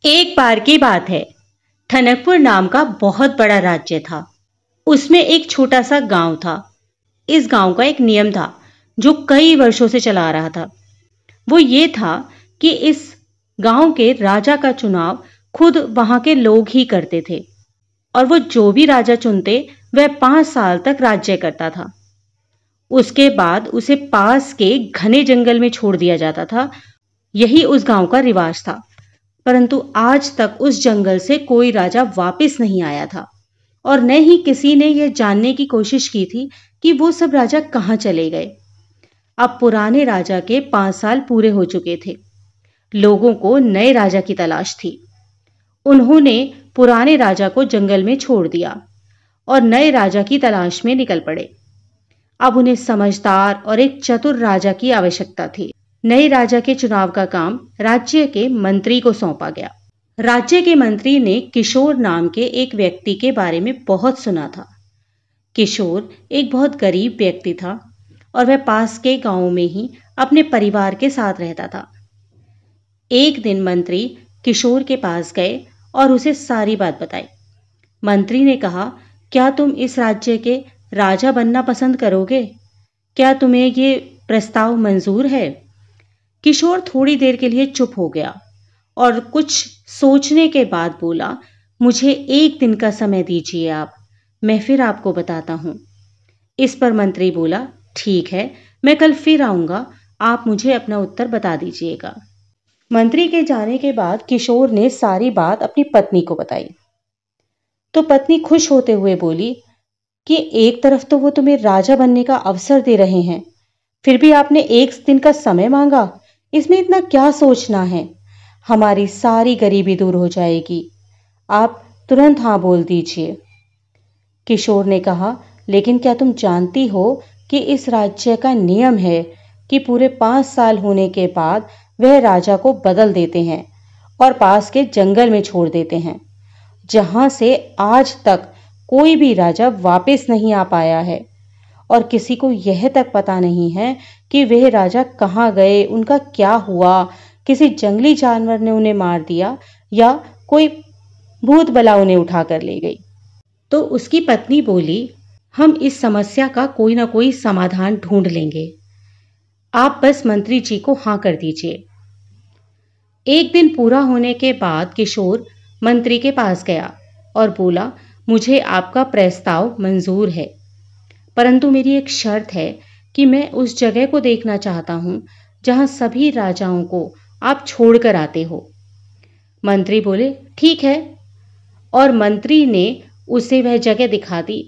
एक बार की बात है। ठनकपुर नाम का बहुत बड़ा राज्य था। उसमें एक छोटा सा गांव था। इस गांव का एक नियम था जो कई वर्षों से चला आ रहा था। वो ये था कि इस गांव के राजा का चुनाव खुद वहां के लोग ही करते थे और वो जो भी राजा चुनते वह 5 साल तक राज्य करता था। उसके बाद उसे पास के घने जंगल में छोड़ दिया जाता था। यही उस गांव का रिवाज था। परंतु आज तक उस जंगल से कोई राजा वापस नहीं आया था और न ही किसी ने यह जानने की कोशिश की थी कि वो सब राजा कहां चले गए। अब पुराने राजा के 5 साल पूरे हो चुके थे। लोगों को नए राजा की तलाश थी। उन्होंने पुराने राजा को जंगल में छोड़ दिया और नए राजा की तलाश में निकल पड़े। अब उन्हें समझदार और एक चतुर राजा की आवश्यकता थी। नए राजा के चुनाव का काम राज्य के मंत्री को सौंपा गया। राज्य के मंत्री ने किशोर नाम के एक व्यक्ति के बारे में बहुत सुना था। किशोर एक बहुत गरीब व्यक्ति था और वह पास के गांव में ही अपने परिवार के साथ रहता था। एक दिन मंत्री किशोर के पास गए और उसे सारी बात बताई। मंत्री ने कहा, क्या तुम इस राज्य के राजा बनना पसंद करोगे? क्या तुम्हें ये प्रस्ताव मंजूर है? किशोर थोड़ी देर के लिए चुप हो गया और कुछ सोचने के बाद बोला, मुझे 1 दिन का समय दीजिए आप, मैं फिर आपको बताता हूं। इस पर मंत्री बोला, ठीक है, मैं कल फिर आऊंगा, आप मुझे अपना उत्तर बता दीजिएगा। मंत्री के जाने के बाद किशोर ने सारी बात अपनी पत्नी को बताई। तो पत्नी खुश होते हुए बोली कि एक तरफ तो वो तुम्हें राजा बनने का अवसर दे रहे हैं, फिर भी आपने 1 दिन का समय मांगा। इसमें इतना क्या सोचना है? हमारी सारी गरीबी दूर हो जाएगी। आप तुरंत हाँ बोल दीजिए। किशोर ने कहा, लेकिन क्या तुम जानती हो कि इस राज्य का नियम है कि पूरे 5 साल होने के बाद वह राजा को बदल देते हैं और पास के जंगल में छोड़ देते हैं, जहां से आज तक कोई भी राजा वापस नहीं आ पाया है और किसी को यह तक पता नहीं है कि वह राजा कहाँ गए, उनका क्या हुआ, किसी जंगली जानवर ने उन्हें मार दिया या कोई भूत बला उन्हें उठा कर ले गई। तो उसकी पत्नी बोली, हम इस समस्या का कोई ना कोई समाधान ढूंढ लेंगे, आप बस मंत्री जी को हाँ कर दीजिए। 1 दिन पूरा होने के बाद किशोर मंत्री के पास गया और बोला, मुझे आपका प्रस्ताव मंजूर है, परंतु मेरी एक शर्त है कि मैं उस जगह को देखना चाहता हूं जहां सभी राजाओं को आप छोड़कर आते हो। मंत्री बोले, ठीक है, और मंत्री ने उसे वह जगह दिखा दी।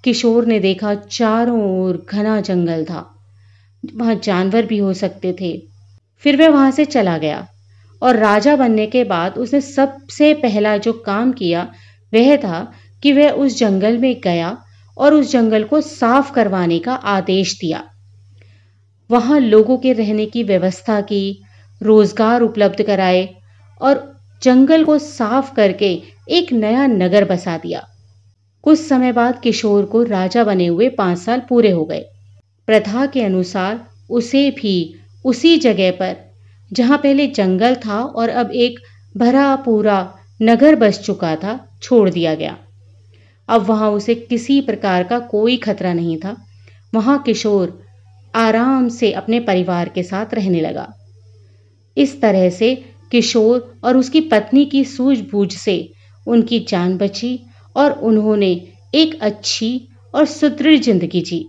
किशोर ने देखा चारों ओर घना जंगल था, वहां जानवर भी हो सकते थे। फिर वह वहां से चला गया और राजा बनने के बाद उसने सबसे पहला जो काम किया वह था कि वह उस जंगल में गया और उस जंगल को साफ करवाने का आदेश दिया। वहां लोगों के रहने की व्यवस्था की, रोजगार उपलब्ध कराए और जंगल को साफ करके एक नया नगर बसा दिया। कुछ समय बाद किशोर को राजा बने हुए 5 साल पूरे हो गए। प्रथा के अनुसार उसे भी उसी जगह पर, जहां पहले जंगल था और अब एक भरा पूरा नगर बस चुका था, छोड़ दिया गया। अब वहां उसे किसी प्रकार का कोई खतरा नहीं था। वहां किशोर आराम से अपने परिवार के साथ रहने लगा। इस तरह से किशोर और उसकी पत्नी की सूझबूझ से उनकी जान बची और उन्होंने एक अच्छी और सुदृढ़ जिंदगी जी।